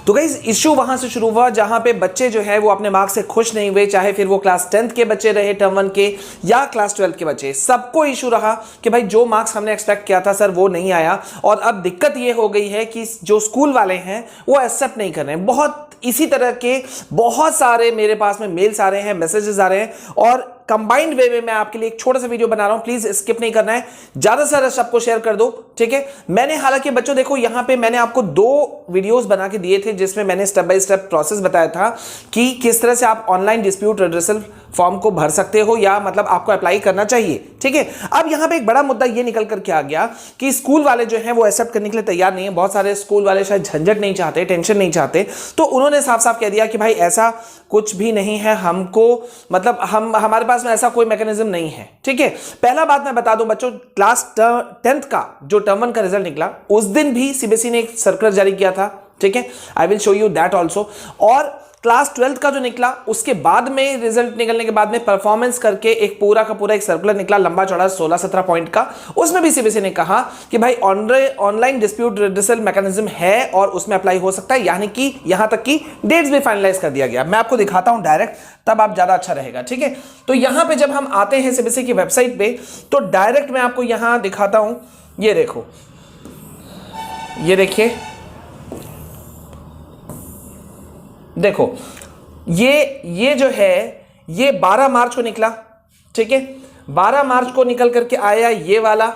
तो guys issue वहां से शुरू हुआ जहां पे बच्चे जो है वो अपने मार्क्स से खुश नहीं हुए, चाहे फिर वो क्लास 10th के बच्चे रहे टर्म 1 के या क्लास 12th के बच्चे, सबको इशू रहा कि भाई जो मार्क्स हमने एक्सपेक्ट किया था सर वो नहीं आया। और अब दिक्कत ये हो गई है कि जो स्कूल वाले हैं वो एक्सेप्ट नहीं कर रहे हैं। बहुत इसी तरह के बहुत सारे मेरे पास में मेल्स आ रहे हैं, मैसेजेस आ रहे हैं, और कंबाइंड वे में मैं आपके लिए एक छोटा सा वीडियो बना रहा हूं, प्लीज स्किप नहीं करना है, ज्यादा से ज्यादा सबको शेयर कर दो, ठीक है। मैंने हालांकि बच्चों देखो यहां पे मैंने आपको 2 वीडियोस बना के दिए थे जिसमें मैंने स्टेप बाय स्टेप प्रोसेस बताया था कि किस तरह से आप ऑनलाइन डिस्प्यूट रिड्रेसल फॉर्म को भर सकते हो या मतलब आपको अप्लाई करना चाहिए, ठीक है। अब यहां पे एक बड़ा मुद्दा ये निकल करके आ गया कि स्कूल वाले जो हैं वो एक्सेप्ट करने के लिए तैयार नहीं है। बहुत सारे स्कूल वाले शायद झंझट नहीं चाहते, टेंशन नहीं चाहते, तो उन्होंने साफ साफ कह दिया कि भाई ऐसा कुछ भी नहीं है, हमको मतलब हमारे पास में ऐसा कोई मैकेनिज्म नहीं है, ठीक है। पहला बात मैं बता दूं बच्चों, क्लास 10th का जो टर्म 1 का रिजल्ट निकला उस दिन भी सीबीएसई ने एक सर्कुलर जारी किया था, ठीक है। I will show you that also. और क्लास 12th का जो निकला उसके बाद में रिजल्ट निकलने के बाद में परफॉर्मेंस करके एक पूरा का पूरा एक सर्कुलर निकला लंबा चौड़ा 16-17 पॉइंट का। उसमें भी सीबीएसई ने कहा कि भाई ऑनलाइन डिस्प्यूट रिड्रेसल मैकेनिज्म है और उसमें अप्लाई हो सकता है, यानी कि यहां तक कि डेट्स भी फाइनलाइज कर दिया गया। मैं आपको दिखाता हूं डायरेक्ट, तब आप ज्यादा अच्छा रहेगा, ठीक है। तो यहां पे जब हम आते हैं सीबीएसई की वेबसाइट पे तो डायरेक्ट मैं आपको यहां दिखाता हूं, ये देखो, ये देखिए, देखो ये जो है ये 12 मार्च को निकला, ठीक है। 12 मार्च को निकल करके आया ये वाला,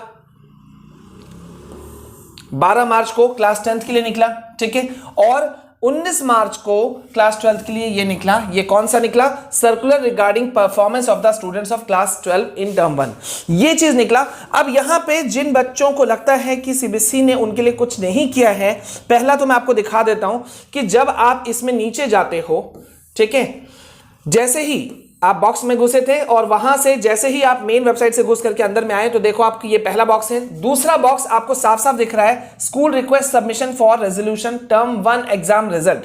12 मार्च को क्लास 10th के लिए निकला, ठीक है। और 19 मार्च को क्लास 12th के लिए ये निकला। ये कौन सा निकला? Circular regarding performance of the students of class 12 in term 1, ये चीज निकला। अब यहां पे जिन बच्चों को लगता है कि सीबीएसई ने उनके लिए कुछ नहीं किया है, पहला तो मैं आपको दिखा देता हूं कि जब आप इसमें नीचे जाते हो, ठीक है, जैसे ही आप बॉक्स में घुसे थे और वहां से जैसे ही आप मेन वेबसाइट से घुस करके अंदर में आए तो देखो आपकी ये पहला बॉक्स है। दूसरा बॉक्स आपको साफ साफ दिख रहा है, school request submission for resolution term 1 exam result.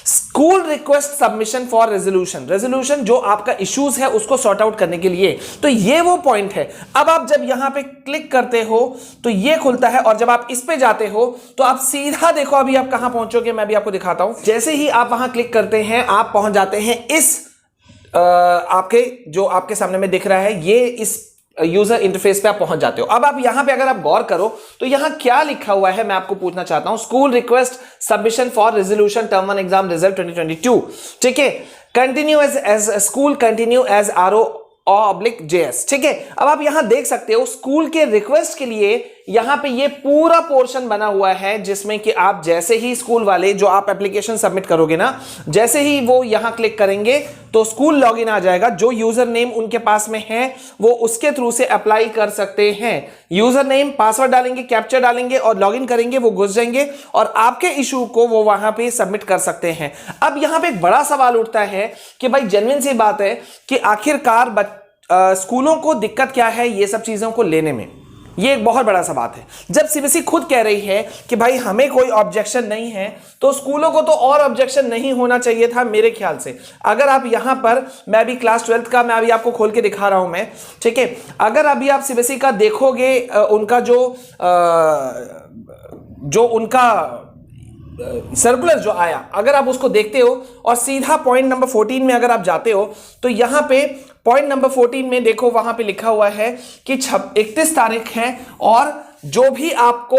School request submission for resolution जो आपका इश्यूज है उसको सॉर्ट आउट करने के लिए, तो ये वो पॉइंट है। अब आप जब यहां पे क्लिक करते हो तो ये खुलता है और जब आप इस पे जाते हो तो आप सीधा देखो अभी आप कहां पहुंचोगे, मैं भी आपको दिखाता हूं। जैसे ही आप वहां क्लिक करते हैं आप पहुंच जाते हैं इस आपके जो आपके सामने में दिख रहा है, ये इस यूजर इंटरफेस पे आप पहुंच जाते हो। अब आप यहां पे अगर आप गौर करो तो यहां क्या लिखा हुआ है मैं आपको पूछना चाहता हूं, school request submission for resolution term 1 exam result 2022, ठीक है। Continue as school continue as RO/JS, ठीक है। अब आप यहां देख सकते हो स्कूल के रिक्वेस्ट के लिए यहां पे ये पूरा पोर्शन बना हुआ है जिसमें कि आप जैसे ही स्कूल वाले जो आप एप्लीकेशन सबमिट करोगे ना, जैसे ही वो यहां क्लिक करेंगे तो स्कूल लॉगिन आ जाएगा। जो यूजर नेम उनके पास में है वो उसके थ्रू से अप्लाई कर सकते हैं। यूजर नेम, पासवर्ड डालेंगे, कैप्चर डालेंगे और लॉगिन करेंगे, वो घुस जाएंगे और आपके इशू को वो वहां पे सबमिट कर सकते हैं। अब यहां पे एक बड़ा सवाल उठता है कि भाई जेन्युइन सी बात है कि आखिरकार स्कूलों को दिक्कत क्या है ये सब चीजों को लेने में, ये एक बहुत बड़ा सा बात है। जब सीबीएसई खुद कह रही है कि भाई हमें कोई ऑब्जेक्शन नहीं है तो स्कूलों को तो और ऑब्जेक्शन नहीं होना चाहिए था मेरे ख्याल से। अगर आप यहां पर, मैं अभी क्लास 12th का मैं अभी आपको खोल के दिखा रहा हूं मैं, ठीक है। अगर अभी आप सीबीएसई का देखोगे उनका जो उनका सर्कुलर जो आया, अगर आप उसको देखते हो और सीधा पॉइंट नंबर 14 में अगर आप जाते हो तो यहां पे पॉइंट नंबर 14 में देखो वहां पे लिखा हुआ है कि 31 तारीख है और जो भी आपको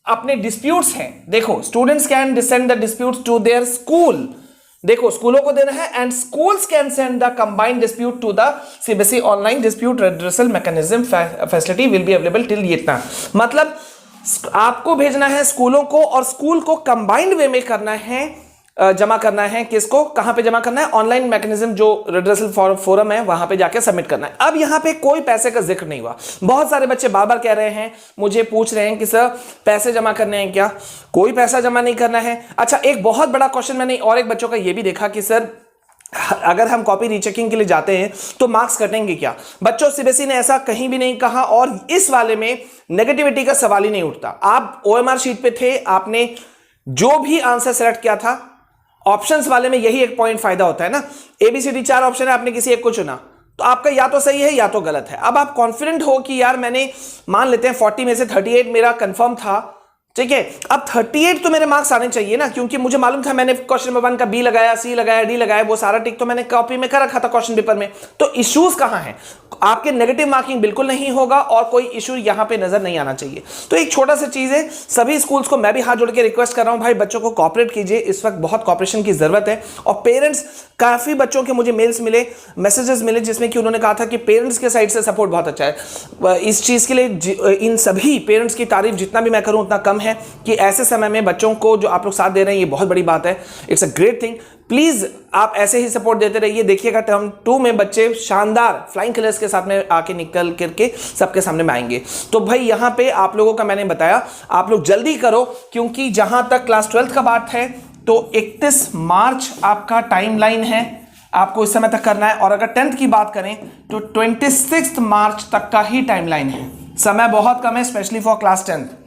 अपने डिस्प्यूट्स हैं, देखो students can send the disputes to their school, देखो स्कूलों को देना है, and schools can send the combined dispute to the CBSE online dispute redressal mechanism facility will be available till ये इतना, मतलब आपको भेजना है स्कूलों को और स्कूल को कंबाइंड वे में करना है, जमा करना है। किसको, कहां पे जमा करना है? ऑनलाइन मैकेनिज्म जो रिड्रेसल फोरम है वहां पे जाके सबमिट करना है। अब यहां पे कोई पैसे का जिक्र नहीं हुआ। बहुत सारे बच्चे बार बार कह रहे हैं, मुझे पूछ रहे हैं कि सर पैसे जमा करने हैं क्या? कोई पैसा जमा नहीं करना है। अच्छा, एक बहुत बड़ा क्वेश्चन मैंने और एक बच्चों का यह भी देखा कि सर अगर हम कॉपी रीचेकिंग के लिए जाते हैं तो मार्क्स कटेंगे क्या? बच्चों, सीबीएसई ने ऐसा कहीं भी नहीं कहा और इस वाले में नेगेटिविटी का सवाल ही नहीं उठता। आप ओएमआर शीट पे थे, आपने जो भी आंसर सेलेक्ट किया था, ऑप्शंस वाले में यही एक पॉइंट फायदा होता है ना, ABCD 4 ऑप्शन है, आपने किसी एक को चुना तो आपका या तो सही है या तो गलत है। अब आप कॉन्फिडेंट हो कि यार मैंने, मान लेते हैं 40 में से 38 मेरा कंफर्म था ठीक है। अब 38 तो मेरे मार्क्स आने चाहिए ना, क्योंकि मुझे मालूम था, मैंने क्वेश्चन नंबर 1 का बी लगाया, सी लगाया, डी लगाया, वो सारा टिक तो मैंने कॉपी में कर रखा था क्वेश्चन पेपर में। तो इश्यूज कहां हैं? आपके नेगेटिव मार्किंग बिल्कुल नहीं होगा और कोई इशू यहां पे नजर नहीं आना चाहिए। तो एक छोटा सा चीज है, सभी स्कूल्स को मैं भी हाथ जोड़ के रिक्वेस्ट कर रहा हूं, भाई बच्चों को कॉपरेट कीजिए, इस वक्त बहुत कॉपरेशन की जरूरत है। और पेरेंट्स, काफी बच्चों के मुझे मेल्स मिले, मैसेजेस मिले, जिसमें कि उन्होंने कहा था कि पेरेंट्स के साइड से सपोर्ट बहुत अच्छा है। इस चीज के लिए इन सभी पेरेंट्स की तारीफ जितना भी मैं करूं उतना कम है, कि ऐसे समय में बच्चों को जो आप लोग साथ दे रहे हैं ये बहुत बड़ी बात है। It's a great thing. Please आप ऐसे ही सपोर्ट देते रहिए। देखिएगा टर्म 2 में बच्चे शानदार फ्लाइंग कलर्स के साथ में आके निकल करके सबके सामने में आएंगे। तो भाई यहां पे आप लोगों का मैंने बताया, आप लोग जल्दी करो, क्योंकि जहां तक क्लास 12th का बात है तो 31 मार्च आपका टाइमलाइन है, आपको इस समय तक करना है। और अगर 10th की बात करें तो 26 मार्च तक का ही टाइमलाइन है। समय बहुत कम है, स्पेशली फॉर क्लास 10th।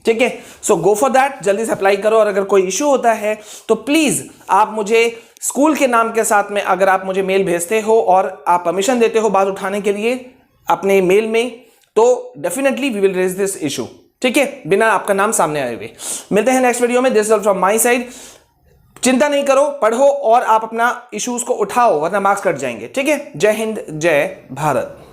ठीक है, सो गो फॉर दैट, जल्दी से अप्लाई करो। और अगर कोई इशू होता है तो प्लीज आप मुझे स्कूल के नाम के साथ में अगर आप मुझे मेल भेजते हो और आप परमिशन देते हो बात उठाने के लिए अपने मेल में, तो definitely we will raise this issue. ठीक है, बिना आपका नाम सामने आए हुए। मिलते हैं नेक्स्ट वीडियो में। This is all from my side. चिंता नहीं करो, पढ़ो और आप अपना इश्यूज को उठाओ, वरना मार्क्स कट जाएंगे। ठीक है, जय हिंद, जय भारत।